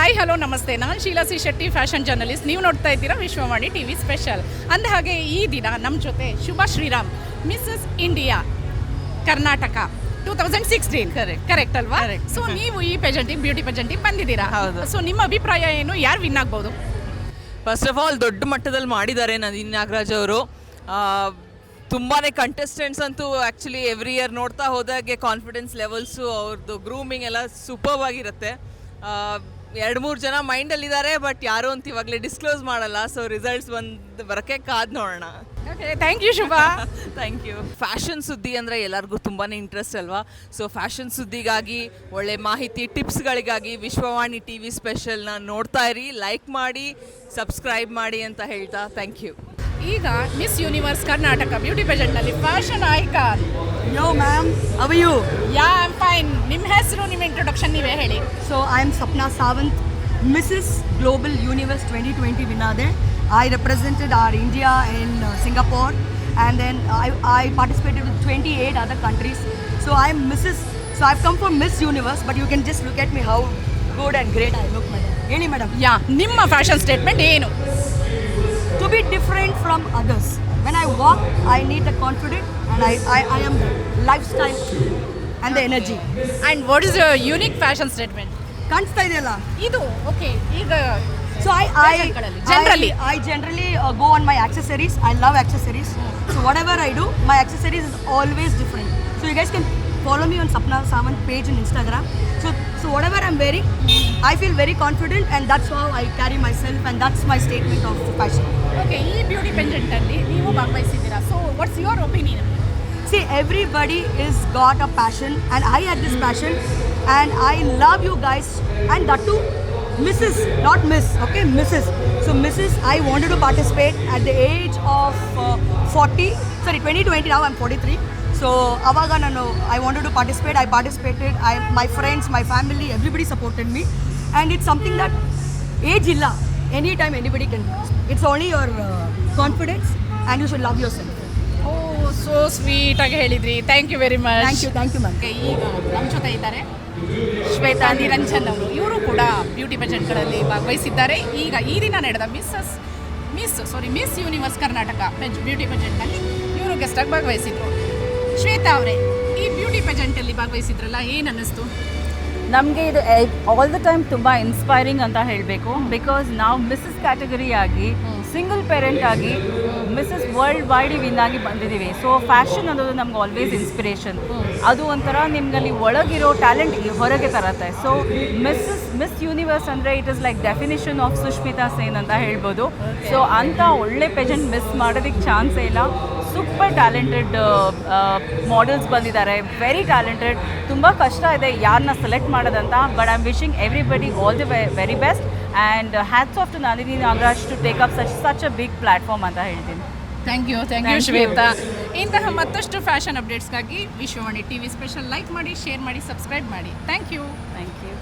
Hi hello ನಮಸ್ತೆ, ನಾನು Sheela C Shetty, fashion journalist. ನೀವು ನೋಡ್ತಾ ಇದ್ದೀರಾ ವಿಶ್ವವಾಣಿ ಟಿ ವಿ ಸ್ಪೆಷಲ್. ಅಂದ ಹಾಗೆ ಈ ದಿನ ನಮ್ಮ ಜೊತೆ Shubha Shriram, Mrs India Karnataka 2016 correct ಅಲ್ವಾ? ಸೊ ನೀವು ಈ ಪೆಜೆಂಟಿಗೆ, ಬ್ಯೂಟಿ ಪೆಜೆಂಟಿಗೆ ಬಂದಿದ್ದೀರಾ. ಹೌದು. ಸೊ ನಿಮ್ಮ ಅಭಿಪ್ರಾಯ ಏನು, ಯಾರು ವಿನ್ ಆಗ್ಬೋದು? ಫಸ್ಟ್ ಆಫ್ ಆಲ್ ದೊಡ್ಡ ಮಟ್ಟದಲ್ಲಿ ಮಾಡಿದ್ದಾರೆ ನದೀನ್ ನಾಗರಾಜ್ ಅವರು. ತುಂಬಾ ಕಂಟೆಸ್ಟೆಂಟ್ಸ್ ಅಂತೂ ಆ್ಯಕ್ಚುಲಿ ಎವ್ರಿ ಇಯರ್ ನೋಡ್ತಾ ಹೋದಾಗೆ ಕಾನ್ಫಿಡೆನ್ಸ್ ಲೆವೆಲ್ಸು ಅವ್ರದ್ದು ಗ್ರೂಮಿಂಗ್ ಎಲ್ಲ ಸೂಪರ್ಬ್ ಆಗಿರುತ್ತೆ. 2-3 ಜನ ಮೈಂಡಲ್ಲಿದ್ದಾರೆ, ಬಟ್ ಯಾರು ಅಂತ ಇವಾಗಲೇ ಡಿಸ್ಕ್ಲೋಸ್ ಮಾಡಲ್ಲ. ಸೊ ರಿಸಲ್ಟ್ಸ್ ಬರೋಕ್ಕೆ ಕಾದು ನೋಡೋಣ. Okay, thank you Shubha. Thank you. Fashion ಸುದ್ದಿ ಅಂದರೆ ಎಲ್ಲರಿಗೂ ತುಂಬಾ ಇಂಟ್ರೆಸ್ಟ್ ಅಲ್ವಾ? ಸೊ ಫ್ಯಾಷನ್ ಸುದ್ದಿಗಾಗಿ, ಒಳ್ಳೆ ಮಾಹಿತಿ ಟಿಪ್ಸ್ಗಳಿಗಾಗಿ ವಿಶ್ವವಾಣಿ ಟಿ ವಿ ಸ್ಪೆಷಲ್ನ ನೋಡ್ತಾ ಇರಿ, ಲೈಕ್ ಮಾಡಿ, ಸಬ್ಸ್ಕ್ರೈಬ್ ಮಾಡಿ ಅಂತ ಹೇಳ್ತಾ ಥ್ಯಾಂಕ್ ಯು. ಈಗ ಮಿಸ್ ಯೂನಿವರ್ಸ್ ಕರ್ನಾಟಕ ಬ್ಯೂಟಿ ಪೆಜೆಂಟ್ನಲ್ಲಿ fashion icon. Yo ma'am, how are you? Yeah I am fine. ನಿಮ್ಮ ಹೆಸರು, ನಿಮ್ಮ ಇಂಟ್ರೊಡಕ್ಷನ್ ನೀವೇ ಹೇಳಿ. So I am Sapna Sawant, Mrs. Global Universe 2020 winner there. I represented our India in Singapore, and then I participated with 28 other countries. So I am Mrs. So I've come for Miss Universe, but you can just look at me how good and great I look, madam. Really, madam? ಯಾ, ನಿಮ್ಮ fashion statement ಏನು? To be different from others. When I walk, I need the confidence, and I am the lifestyle and the energy. And what is your unique fashion statement? ಕಾಣಿಸ್ತಾ ಇದೆಯಲ್ಲ? ಇದು okay. ಈಗ So Generally. I generally go on my accessories. I love accessories. So whatever I do, my accessories is always different. So you guys can follow me on Sapna Sawant page on Instagram. So whatever I'm wearing, I feel very confident, and that's how I carry myself, and that's my statement of fashion. Okay, ಈ beauty ಪೆಜೆಂಟಲ್ಲಿ ನೀವು ಭಾಗವಹಿಸಿದ್ದೀರಾ. So what's your opinion? See, everybody is got a passion, and I had this passion, and I love you guys, and that too, Mrs. not Miss, okay, Mrs. So Mrs. I wanted to participate at the age of 2020, now I'm 43. So avaga nanu I wanted to participate. I participated. My friends, my family, everybody supported me, and it's something that age illa, anytime anybody can do. It's only your confidence, and you should love yourself. Oh, so sweet ಆಗಿ ಹೇಳಿದ್ರಿ. Thank you very much. Thank you ma'am. Okay, ಈಗ ನಮ್ಮ ಜೊತೆ ಇದ್ದಾರೆ ಶ್ವೇತಾ ನಿರಂಜನ್ ಅವರು. ಇವರು ಕೂಡ beauty ಪೆಜೆಂಟ್ಗಳಲ್ಲಿ ಭಾಗವಹಿಸಿದ್ದಾರೆ. ಈಗ ಈ ದಿನ ನಡೆದ ಮಿಸ್ ಯೂನಿವರ್ಸ್ ಕರ್ನಾಟಕ ಬ್ಯೂಟಿ ಪೆಜೆಂಟ್ನಲ್ಲಿ ಇವರು ಗೆಸ್ಟಾಗಿ ಭಾಗವಹಿಸಿದ್ರು. ಶ್ವೇತಾ ಅವರೇ, ಈ ಬ್ಯೂಟಿ ಪೆಜೆಂಟಲ್ಲಿ ಭಾಗವಹಿಸಿದ್ರಲ್ಲ, ಏನು ಅನ್ನಿಸ್ತು? ನಮಗೆ ಇದು ಆಲ್ ದ ಟೈಮ್ ತುಂಬ ಇನ್ಸ್ಪೈರಿಂಗ್ ಅಂತ ಹೇಳಬೇಕು. ಬಿಕಾಸ್ ನಾವು ಮಿಸ್ಸಸ್ ಕ್ಯಾಟಗರಿ ಆಗಿ, ಸಿಂಗಲ್ ಪೇರೆಂಟ್ ಆಗಿ, ಮಿಸ್ಸಸ್ ವರ್ಲ್ಡ್ ವೈಡ್ ವಿನ್ ಆಗಿ ಬಂದಿದ್ದೀವಿ. ಸೊ ಫ್ಯಾಷನ್ ಅನ್ನೋದು ನಮ್ಗೆ ಆಲ್ವೇಸ್ ಇನ್ಸ್ಪಿರೇಷನ್. ಅದು ಒಂಥರ ನಿಮ್ಗಲ್ಲಿ ಒಳಗಿರೋ ಟ್ಯಾಲೆಂಟ್ ಹೊರಗೆ ತರತ್ತೆ. ಸೊ ಮಿಸ್ ಯೂನಿವರ್ಸ್ ಅಂದರೆ it is like definition of Sushmita Sen ಅಂತ ಹೇಳ್ಬೋದು. ಸೊ ಅಂಥ ಒಳ್ಳೆ ಪೆಜೆಂಟ್ ಮಿಸ್ ಮಾಡೋದಕ್ಕೆ ಚಾನ್ಸೇ ಇಲ್ಲ. ಸೂಪರ್ ಟ್ಯಾಲೆಂಟೆಡ್ ಮಾಡೆಲ್ಸ್ ಬಂದಿದ್ದಾರೆ, ವೆರಿ ಟ್ಯಾಲೆಂಟೆಡ್. ತುಂಬ ಕಷ್ಟ ಇದೆ ಯಾರನ್ನ ಸೆಲೆಕ್ಟ್ ಮಾಡೋದಂತ, but I am wishing everybody all the very best, and hats off to Nalini Nagaraj to take up such a big platform ಅಂತ ಹೇಳ್ತೀನಿ. Thank you Shweta. ಇಂತಹ ಮತ್ತಷ್ಟು ಫ್ಯಾಷನ್ ಅಪ್ಡೇಟ್ಸ್ಗಾಗಿ Vishwavani T V special like ಮಾಡಿ, ಶೇರ್ ಮಾಡಿ, ಸಬ್ಸ್ಕ್ರೈಬ್ ಮಾಡಿ. Thank you.